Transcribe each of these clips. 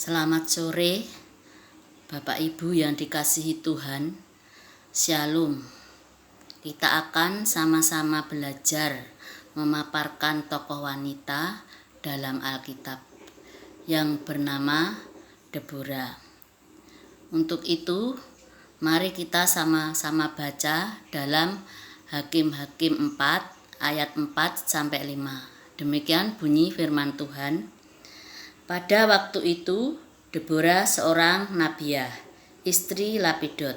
Selamat sore, Bapak Ibu yang dikasihi Tuhan. Shalom. Kita akan sama-sama belajar memaparkan tokoh wanita dalam Alkitab yang bernama Deborah. Untuk itu, mari kita sama-sama baca dalam Hakim-Hakim 4 ayat 4 sampai 5. Demikian bunyi firman Tuhan. Pada waktu itu, Deborah seorang nabiah, istri Lapidot,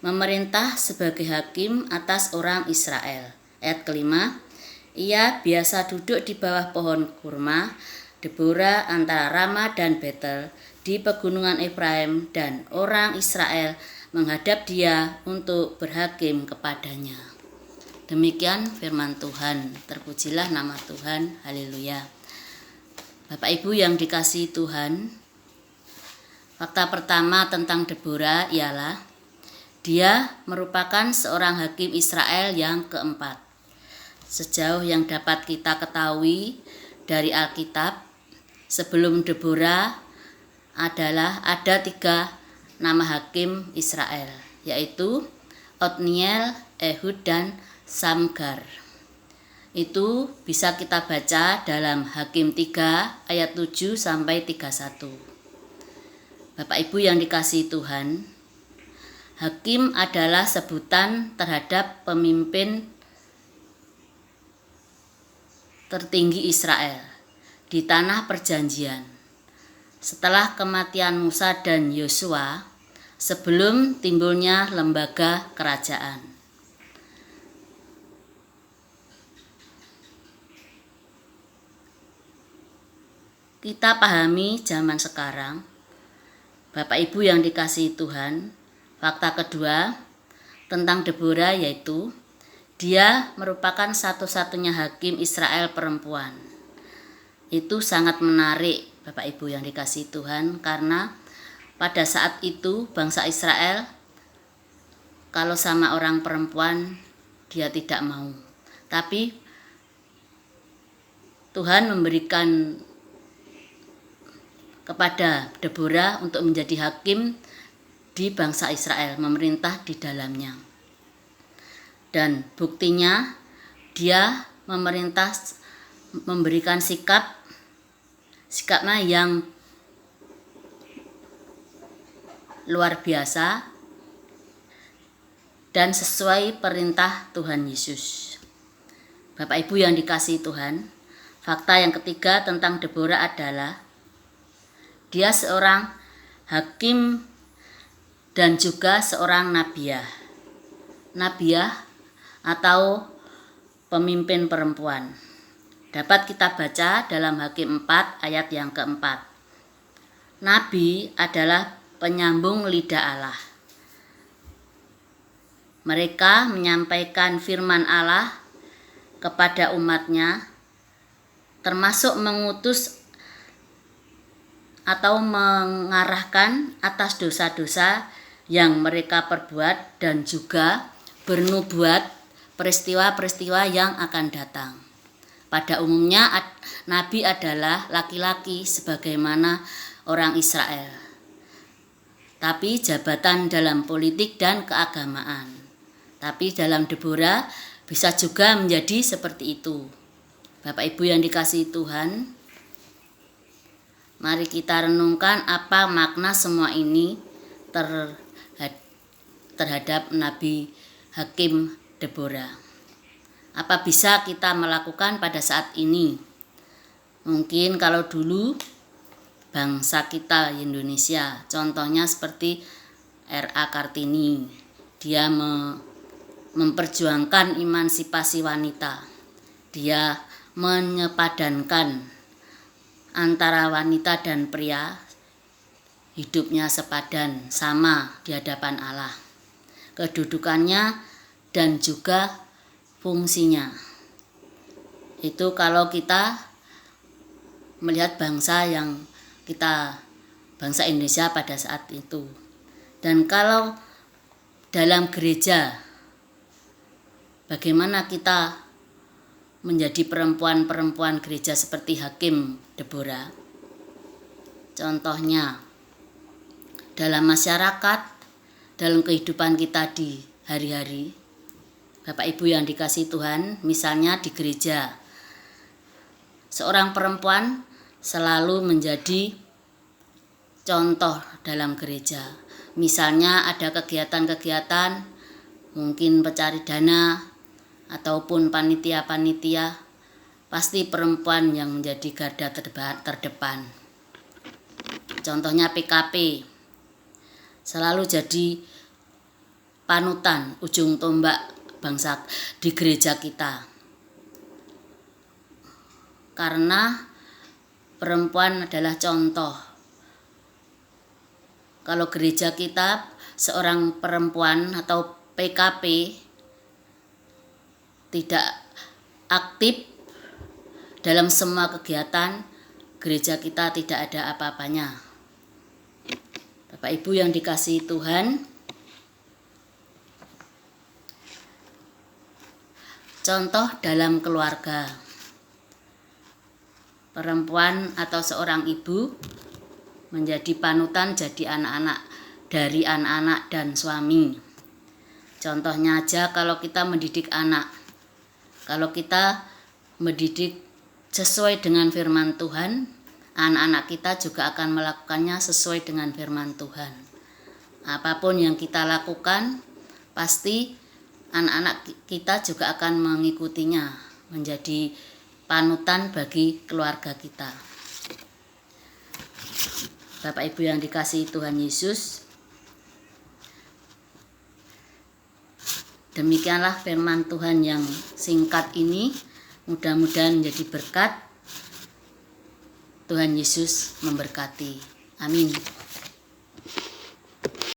memerintah sebagai hakim atas orang Israel. Ayat kelima, ia biasa duduk di bawah pohon kurma, Deborah antara Rama dan Betel di pegunungan Efraim, dan orang Israel menghadap dia untuk berhakim kepadanya. Demikian firman Tuhan. Terpujilah nama Tuhan. Haleluya. Bapak Ibu yang dikasihi Tuhan, fakta pertama tentang Deborah ialah dia merupakan seorang hakim Israel yang keempat. Sejauh yang dapat kita ketahui dari Alkitab, sebelum Deborah ada 3 nama hakim Israel, yaitu Otniel, Ehud, dan Samgar. Itu bisa kita baca dalam Hakim 3 ayat 7 sampai 31. Bapak Ibu yang dikasihi Tuhan, hakim adalah sebutan terhadap pemimpin tertinggi Israel di tanah perjanjian. Setelah kematian Musa dan Yosua, sebelum timbulnya lembaga kerajaan. Kita pahami zaman sekarang, Bapak Ibu yang dikasihi Tuhan, fakta kedua tentang Deborah yaitu dia merupakan satu-satunya hakim Israel perempuan. Itu sangat menarik Bapak Ibu yang dikasihi Tuhan, karena pada saat itu bangsa Israel kalau sama orang perempuan dia tidak mau. Tapi Tuhan memberikan kepada Deborah untuk menjadi hakim di bangsa Israel, memerintah di dalamnya. Dan buktinya dia memerintah memberikan sikapnya yang luar biasa dan sesuai perintah Tuhan Yesus. Bapak Ibu yang dikasihi Tuhan, fakta yang ketiga tentang Deborah adalah dia seorang hakim dan juga seorang nabiah. Nabiah atau pemimpin perempuan. Dapat kita baca dalam Hakim 4 ayat yang keempat. Nabi adalah penyambung lidah Allah. Mereka menyampaikan firman Allah kepada umatnya, termasuk mengutus atau mengarahkan atas dosa-dosa yang mereka perbuat, dan juga bernubuat peristiwa-peristiwa yang akan datang. Pada umumnya nabi adalah laki-laki sebagaimana orang Israel, tapi jabatan dalam politik dan keagamaan. Tapi dalam Deborah bisa juga menjadi seperti itu. Bapak Ibu yang dikasihi Tuhan, mari kita renungkan apa makna semua ini terhadap Nabi Hakim Deborah. Apa bisa kita melakukan pada saat ini? Mungkin kalau dulu bangsa kita Indonesia, contohnya seperti R.A. Kartini, dia memperjuangkan emansipasi wanita. Dia menyepadankan antara wanita dan pria, hidupnya sepadan, sama di hadapan Allah. Kedudukannya dan juga fungsinya. Itu kalau kita melihat bangsa Indonesia pada saat itu. Dan kalau dalam gereja, bagaimana kita menjadi perempuan-perempuan gereja seperti Hakim Deborah? Contohnya dalam masyarakat, dalam kehidupan kita di hari-hari, Bapak Ibu yang dikasihi Tuhan, misalnya di gereja, seorang perempuan selalu menjadi contoh dalam gereja. Misalnya ada kegiatan-kegiatan, mungkin pencari dana ataupun panitia-panitia, pasti perempuan yang menjadi garda terdepan. Contohnya PKP, selalu jadi panutan, ujung tombak bangsa di gereja kita. Karena perempuan adalah contoh. Kalau gereja kita seorang perempuan atau PKP tidak aktif dalam semua kegiatan, gereja kita tidak ada apa-apanya. Bapak Ibu yang dikasihi Tuhan, contoh dalam keluarga. Perempuan atau seorang ibu menjadi panutan jadi anak-anak, dari anak-anak dan suami. Contohnya aja kalau kita mendidik anak. Kalau kita mendidik sesuai dengan firman Tuhan, anak-anak kita juga akan melakukannya sesuai dengan firman Tuhan. Apapun yang kita lakukan, pasti anak-anak kita juga akan mengikutinya, menjadi panutan bagi keluarga kita. Bapak Ibu yang dikasihi Tuhan Yesus, demikianlah firman Tuhan yang singkat ini, mudah-mudahan menjadi berkat. Tuhan Yesus memberkati. Amin.